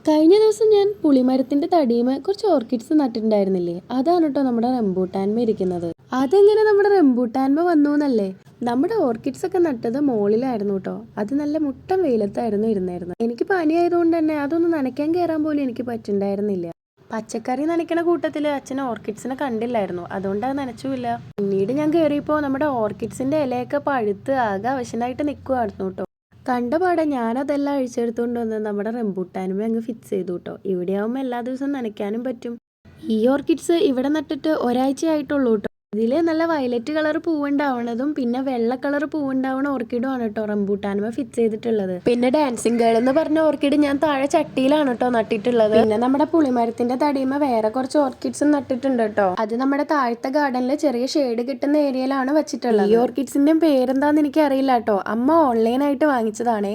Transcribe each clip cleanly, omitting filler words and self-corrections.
കഴിഞ്ഞ ദിവസം ഞാൻ പുളിമരത്തിന്റെ തടിയുമേ കുറച്ച് ഓർക്കിഡ്സ് നട്ടിട്ടുണ്ടായിരുന്നില്ലേ? അതാണ് കേട്ടോ നമ്മുടെ റംബൂട്ടാൻമ ഇരിക്കുന്നത്. അതെങ്ങനെ നമ്മുടെ റംബൂട്ടാൻമ വന്നു എന്നല്ലേ? നമ്മുടെ ഓർക്കിഡ്സ് ഒക്കെ നട്ടത് മോളിലായിരുന്നു കേട്ടോ. അത് നല്ല മുട്ടൻ വെയിലത്തായിരുന്നു ഇരുന്നായിരുന്നു. എനിക്ക് പനിയായതുകൊണ്ട് തന്നെ അതൊന്നും നനയ്ക്കാൻ കയറാൻ പോലും എനിക്ക് പറ്റുണ്ടായിരുന്നില്ല. പച്ചക്കറി നനയ്ക്കണ കൂട്ടത്തില് അച്ഛൻ ഓർക്കിഡ്സിനെ കണ്ടില്ലായിരുന്നു, അതുകൊണ്ട് അത് നനച്ചുമില്ല. പിന്നീട് ഞാൻ കയറിയപ്പോൾ നമ്മുടെ ഓർക്കിഡ്സിന്റെ ഇലയൊക്കെ പഴുത്ത് ആകെ അവശനായിട്ട് നിൽക്കുവായിരുന്നു കേട്ടോ. കണ്ടപാടെ ഞാനതെല്ലാം അഴിച്ചെടുത്തുകൊണ്ട് വന്ന് നമ്മുടെ റംബൂട്ടാനുമേ അങ്ങ് ഫിക്സ് ചെയ്തു കേട്ടോ. ഇവിടെ ആവുമ്പോൾ എല്ലാ ദിവസവും നനയ്ക്കാനും പറ്റും. ഈ ഓർക്കിഡ്സ് ഇവിടെ നട്ടിട്ട് ഒരാഴ്ച ആയിട്ടുള്ളൂ കേട്ടോ. ഇതിൽ നല്ല വയലറ്റ് കളർ പൂവുണ്ടാവണതും പിന്നെ വെള്ള കളർ പൂവുണ്ടാവണ ഓർക്കിഡും ആണ് കേട്ടോ റംബൂട്ടാനുമേ ഫിക്സ് ചെയ്തിട്ടുള്ളത്. പിന്നെ ഡാൻസിങ് ഗേൾ എന്ന് പറഞ്ഞ ഓർക്കിഡ് ഞാൻ താഴെ ചട്ടിയിലാണ് കേട്ടോ നട്ടിട്ടുള്ളത്. പിന്നെ നമ്മുടെ പുളിമരത്തിന്റെ തടിയുമേ വേറെ കുറച്ച് ഓർക്കിഡ്സും നട്ടിട്ടുണ്ട് കേട്ടോ. അത് നമ്മുടെ താഴത്തെ ഗാർഡനിൽ ചെറിയ ഷെയ്ഡ് കിട്ടുന്ന ഏരിയയിലാണ് വെച്ചിട്ടുള്ളത്. ഈ ഓർക്കിഡ്സിന്റെ പേരെന്താന്ന് എനിക്ക് അറിയില്ല കേട്ടോ. അമ്മ ഓൺലൈനായിട്ട് വാങ്ങിച്ചതാണേ.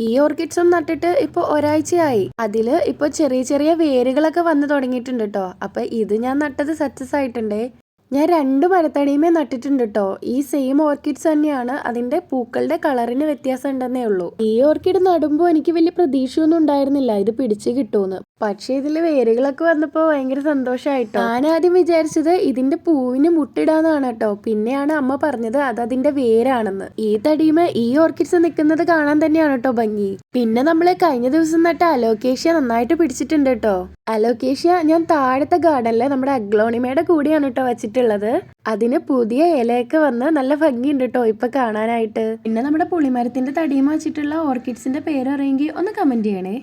ഈ ഓർക്കിഡ്സും നട്ടിട്ട് ഇപ്പൊ ഒരാഴ്ചയായി. അതില് ഇപ്പൊ ചെറിയ ചെറിയ വേരുകളൊക്കെ വന്ന് തുടങ്ങിയിട്ടുണ്ട് കേട്ടോ. അപ്പൊ ഇത് ഞാൻ നട്ടത് സക്സസ് ആയിട്ടുണ്ടേ. ഞാൻ 2 മരത്തടിയുമേ നട്ടിട്ടുണ്ട് കേട്ടോ. ഈ സെയിം ഓർക്കിഡ്സ് തന്നെയാണ്. അതിന്റെ പൂക്കളുടെ കളറിന് വ്യത്യാസം ഉണ്ടെന്നേ ഉള്ളൂ. ഈ ഓർക്കിഡ് നടുമ്പോൾ എനിക്ക് വലിയ പ്രതീക്ഷയൊന്നും ഉണ്ടായിരുന്നില്ല ഇത് പിടിച്ച് കിട്ടുമെന്ന്. പക്ഷേ ഇതിൽ വേരുകളൊക്കെ വന്നപ്പോൾ ഭയങ്കര സന്തോഷമായിട്ടോ. ഞാൻ ആദ്യം വിചാരിച്ചത് ഇതിന്റെ പൂവിന് മുട്ടിടാന്നാണ് കേട്ടോ. പിന്നെയാണ് അമ്മ പറഞ്ഞത് അത് അതിന്റെ വേരാണെന്ന്. ഈ തടിയുമേ ഈ ഓർക്കിഡ്സ് നിൽക്കുന്നത് കാണാൻ തന്നെയാണ് കേട്ടോ ഭംഗി. പിന്നെ നമ്മള് കഴിഞ്ഞ ദിവസം നട്ട അലോക്കേഷ്യ നന്നായിട്ട് പിടിച്ചിട്ടുണ്ട് കേട്ടോ. അലോക്കേഷ്യ ഞാൻ താഴത്തെ ഗാർഡനില് നമ്മുടെ അഗ്ലോണിമയുടെ കൂടെയാണ് കേട്ടോ വെച്ചിട്ടുള്ളത്. അതിന് പുതിയ ഇലയൊക്കെ വന്ന് നല്ല ഭംഗിയുണ്ട് കേട്ടോ ഇപ്പൊ കാണാനായിട്ട്. പിന്നെ നമ്മുടെ പുളിമരത്തിന്റെ തടിയുമ വെച്ചിട്ടുള്ള ഓർക്കിഡ്സിന്റെ പേര് അറിയെങ്കിൽ ഒന്ന് കമന്റ് ചെയ്യണേ.